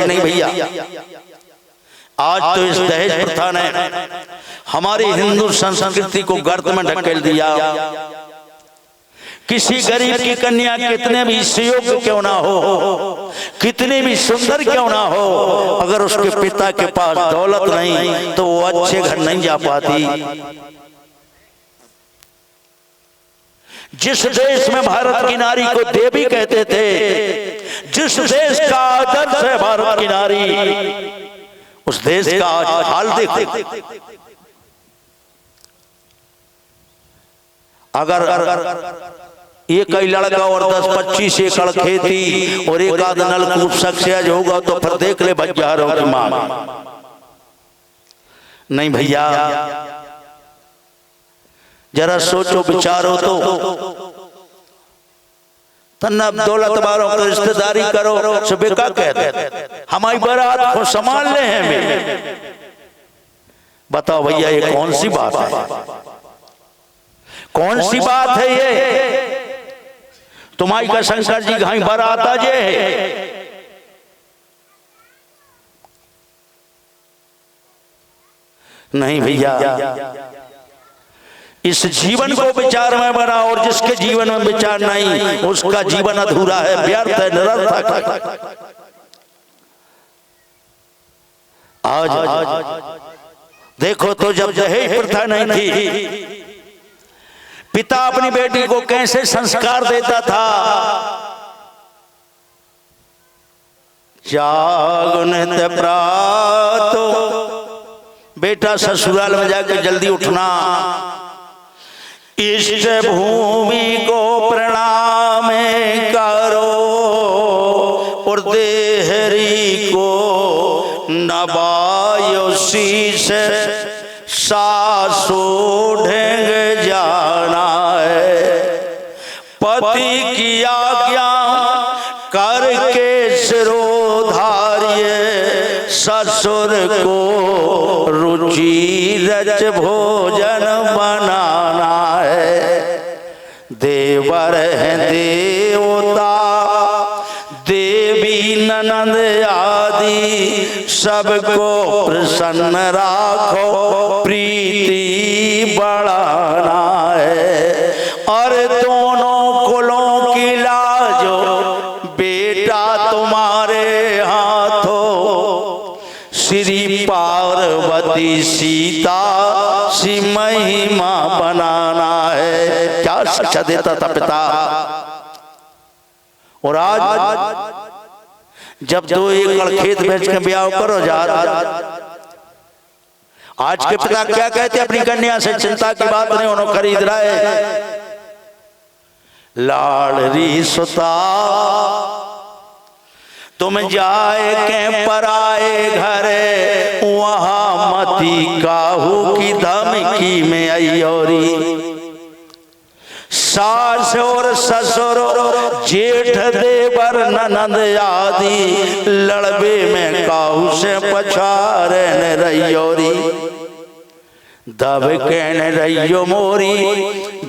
है नहीं भैया। आज तो इस दहेज प्रथा ने हमारी हिंदू संस्कृति को गर्त में ढकेल दिया। किसी गरीब की कन्या कितने भी सुयोग्य क्यों ना हो, कितनी भी सुंदर क्यों ना हो, अगर उसके पिता के पास दौलत नहीं तो वो अच्छे घर नहीं जा पाती। जिस देश में भारत की नारी को देवी कहते थे, जिस देश का आदर्श है भारत की नारी, उस देश का आज हाल देखो। अगर एक ही लड़का और 10-25 एकड़ खेती और एक आध नलकूप सक्सेस होगा तो फिर देख ले बजारों की मांग। नहीं भैया, जरा सोचो विचारो तो तन्ना दौलत वालों को रिश्तेदारी करो, सुबह का कहते हमारी बारात को संभाल ले हैं। बताओ भैया ये कौन सी बात है, कौन सी बात है ये? तुम्हारी का शंकर जी घाई बारात आ जे नहीं भैया। इस जीवन को विचार में बना, और जिसके जीवन में विचार नहीं उसका जीवन अधूरा है, व्यर्थ है, निरर्थक। आज देखो तो जब दहेज प्रथा नहीं थी, पिता अपनी बेटी को कैसे संस्कार देता था। जागने प्रातो, बेटा ससुराल में जाकर जल्दी उठना, इष्ट भूमि को प्रणाम करो, और देहरी को नवायो शीश, सासू ढेंग जाना है। पति की आज्ञा करके सिरोधार्य, ससुर को रुचि रच भोजन बनाना है। देवर है देवता, देवी ननद आदि, सबको प्रसन्न राखो, प्रीति बढ़ाना है। और दोनों कुलों की लाजो बेटा तुम्हारे हाथों, श्री पार्वती सीता सी महिमा बनाना है। क्या शिक्षा देता था पिता। और आज जब 2 एकड़ खेत बेच के ब्याह करो जा, आज के पिता क्या कहते अपनी कन्या से, चिंता की बात नहीं, उन्होंने खरीद रहा है। लाडली सुता तुम जाए के पराए घरे, वहां मती काहू की धमकी में अयोरी। सास और ससुर जेठ देवर ननद आदि, लड़बे में काहू से पछारे न रैयोरी। दब कहन रैयो मोरी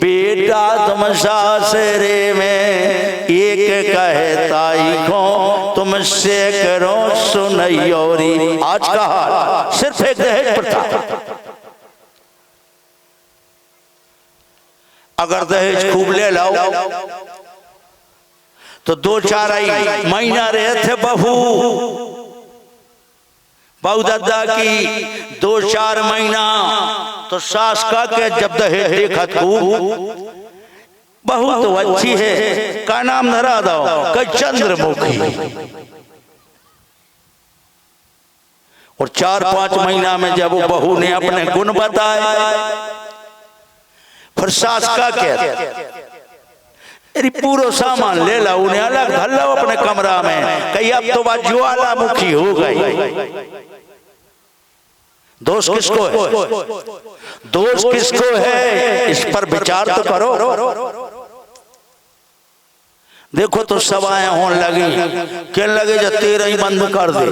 बेटा तुम सासरे में, एक कहताई को तुमसे करो सुनैयोरी। आज का हाल सिर्फ एक दहेज प्रथा। अगर दहेज खूब ले लाओ तो 2-4 महीना रहे थे बहू दादा की, 2-4 महीना तो सास का के जब दहेज देखा खूब, बहू तो अच्छी है, का नाम धरा दो, कई चंद्रमुखी। और 4-5 महीना में जब वो बहू ने अपने गुण बताए, फिर सास का कहते अरे पूरा सामान ले लो, उन्हें अलग धर लो अपने कमरा में, कहीं अब तो बात ज्वालामुखी हो गई। दोष किसको है, दोष किसको है, इस पर विचार तो करो। देखो तो सभाएं होने लगी, कहने लगे जब 13 ही बंद कर दे,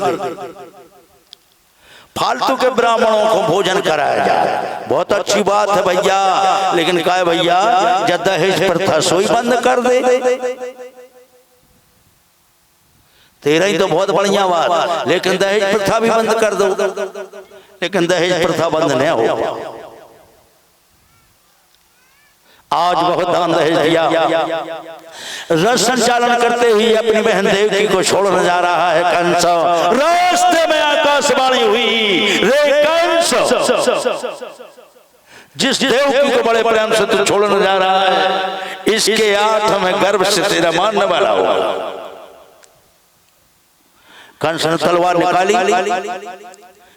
फालतू के ब्राह्मणों को भोजन कराया जाए। बहुत अच्छी बात है भैया, लेकिन क्या है भैया, जब दहेज प्रथा सोई बंद कर दे। तेरा ही तो बहुत बढ़िया बात, लेकिन दहेज प्रथा भी बंद कर दो। लेकिन दहेज प्रथा बंद नहीं हो। आज बहुत दान दहेज दिया। रथ संचालन करते हुए अपनी बहन देवकी को छोड़ने जा रहा है कंस। रास्ते में आकाशवाणी हुई, रे कंस, जिस देवकी को बड़े प्रेम से तू छोड़ने जा रहा है, इसके 8वें गर्भ से तेरा मारने वाला होगा। कंस ने तलवार निकाली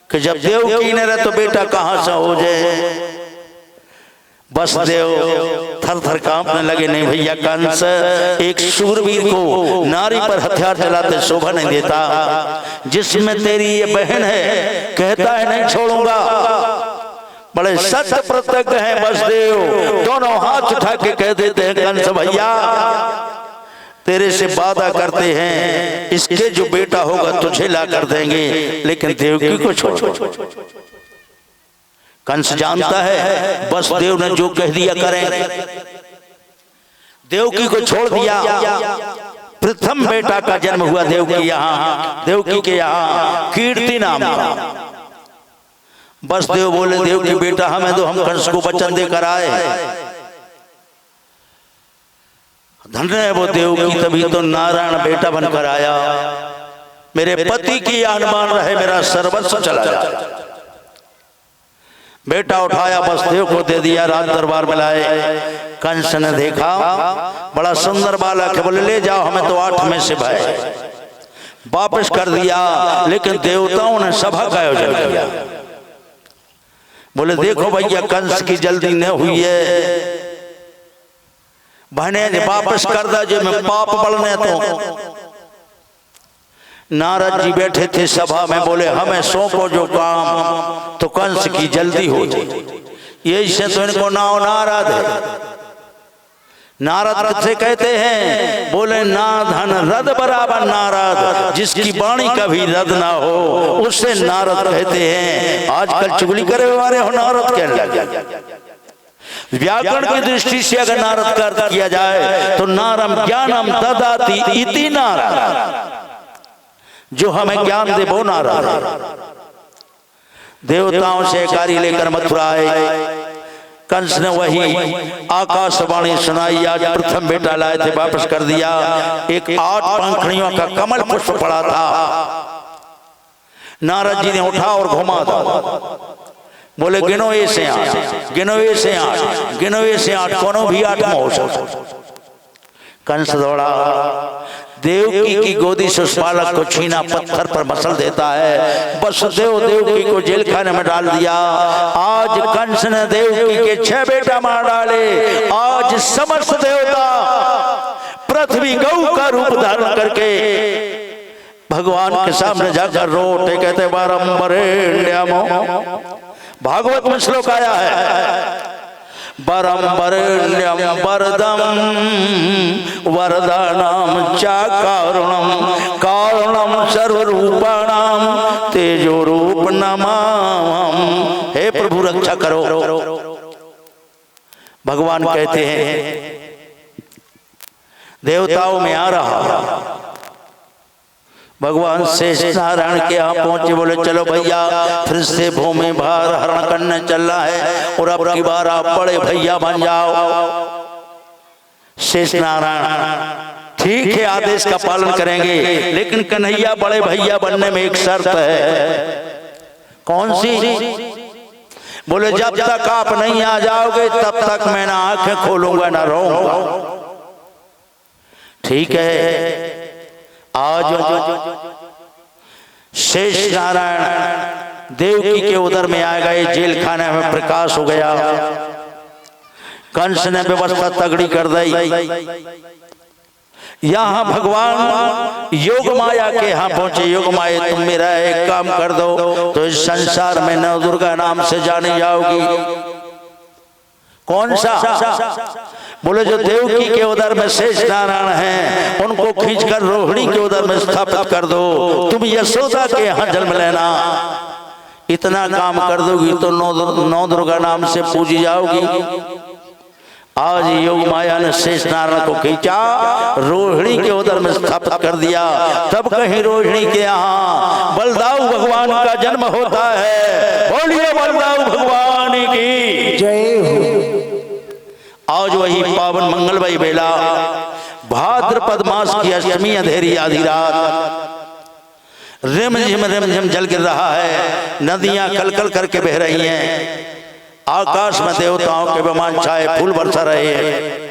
कि जब देवकी ने रहे तो बेटा कहां से हो जाए। बस देव थर थर कांपने लगे। नहीं भैया, कंस एक शूरवीर को नारी पर हथियार चलाते शोभा नहीं देता। जिसमें तेरी ये बहन है, कहता है नहीं छोड़ूंगा। बड़े सत्य प्रतिज्ञ हैं बसदेव, दोनों हाथ उठा के कह देते हैं कंस भैया तेरे से वादा करते हैं, इसके जो बेटा होगा तुझे ला कर देंगे, लेकिन देवकी को छोड़। कंस जानता है बसदेव ने जो कह दिया करें। देवकी को छोड़ दिया। प्रथम बेटा का जन्म हुआ देवकी के यहाँ कीर्ति नाम का। बसदेव बोले देवकी बेटा हमें दो, हम कंस को वचन देकर आए। धन्य है वो देवकी, तभी तो नारायण बेटा बनकर आया। मेरे पति की अनुमान रहे, मेरा सर्वस्व चला जाए। बेटा उठाया, बसदेव को दे दिया। राज दरबार में लाए। कंस ने देखा बड़ा सुंदर बालक है, बोले ले जाओ, हमें तो 8 में से भय। वापस कर दिया, लेकिन देवताओं ने सभा का आयोजन किया। बोले देखो भैया कंस की जल्दी न हुई है, बहने वापस कर दा जो मैं पाप बढ़ने तो। नारद जी बैठे थे सभा में, बोले हमें सौंपो जो काम, तो कंस की जल्दी हो जाए। यही से तो इनको नाव नारद है। नारद से कहते हैं, बोले ना धन रद बराबर नारद, जिसकी वाणी कभी रद ना हो उससे नारद कहते हैं। आजकल चुगली करे वाले हो नारद कहने लगे। व्याकरण की दृष्टि से अगर नारद का अर्थ किया जाए तो नारम ज्ञानम ददाति इति नारद, जो हमें ज्ञान दे वो नारद है। देवताओं से कार्य लेकर मथुरा आए। कंस ने वही आकाशवाणी सुनाई। आज प्रथम बेटा लाए थे, वापस कर दिया। एक 8 पंखड़ियों का कमल पुष्प पड़ा था। नारद जी ने उठा और घुमा था। बोले गिनो ऐसे 8, गिनो ऐसे 8, गिनो ऐसे 8, कोनो भी 8 में हो सकता। कंस दौड़ा, देवकी की गोदी से उस बालक को छीना, पत्थर पर मसल देता है। बसदेव देवकी को जेल खाने में डाल दिया। आज कंस ने देवकी के 6 बेटा मार डाले। आज समस्त देवता पृथ्वी गौ का रूप धारण करके भगवान के सामने जाकर रोते, कहते बारंबरेण्यमो। भागवत में श्लोक आया है, बरंबरेण्यम वरदम वरदानाम चा कारुणम कारुणम सर्वरूपाणाम तेजो रूप नमाम। हे प्रभु रक्षा करो। भगवान कहते हैं देवताओं में आ रहा। भगवान शेष नारायण के यहाँ पहुंचे। बोले चलो भैया फिर से भूमि भार हरण करने चल रहा है, और अब की बार आप बड़े भैया बन जाओ। शेष नारायण ठीक है, आदेश का पालन करेंगे, लेकिन कन्हैया बड़े भैया बनने में एक शर्त है। कौन सी? बोले जब तक आप नहीं आ जाओगे तब तक मैं ना आंखें खोलूंगा ना रोऊंगा। ठीक है, आज शेष नारायण देवकी के उदर में आ गए। जेल खाने में प्रकाश हो गया। कंस ने व्यवस्था तगड़ी कर दी। यहाँ भगवान योग माया के यहाँ पहुंचे। योग माया तुम मेरा एक काम कर दो तो इस संसार में नव दुर्गा नाम से जानी जाओगी। कौन सा? बोले जो देवकी के उदर में शेष नारायण हैं उनको खींचकर रोहिणी के उदर में स्थापित कर दो। तुम यशोदा के यहाँ जन्म लेना। इतना काम कर दोगी तो नौ दुर्गा नाम से पूजी जाओगी। आज योग माया ने शेष नारायण को खींचा, रोहिणी के उदर में स्थापित कर दिया। तब कहीं रोहिणी के यहाँ बलदाऊ भगवान का जन्म होता है। बोलिए बलदाऊ भगवान की जय हो। आज वही पावन मंगलमय बेला, भाद्रपद मास की अष्टमी अंधेरी आधी रात, रिमझिम जल गिर रहा है, नदियां कलकल करके बह रही हैं, आकाश में देवताओं के विमान छाए फूल बरसा रहे हैं।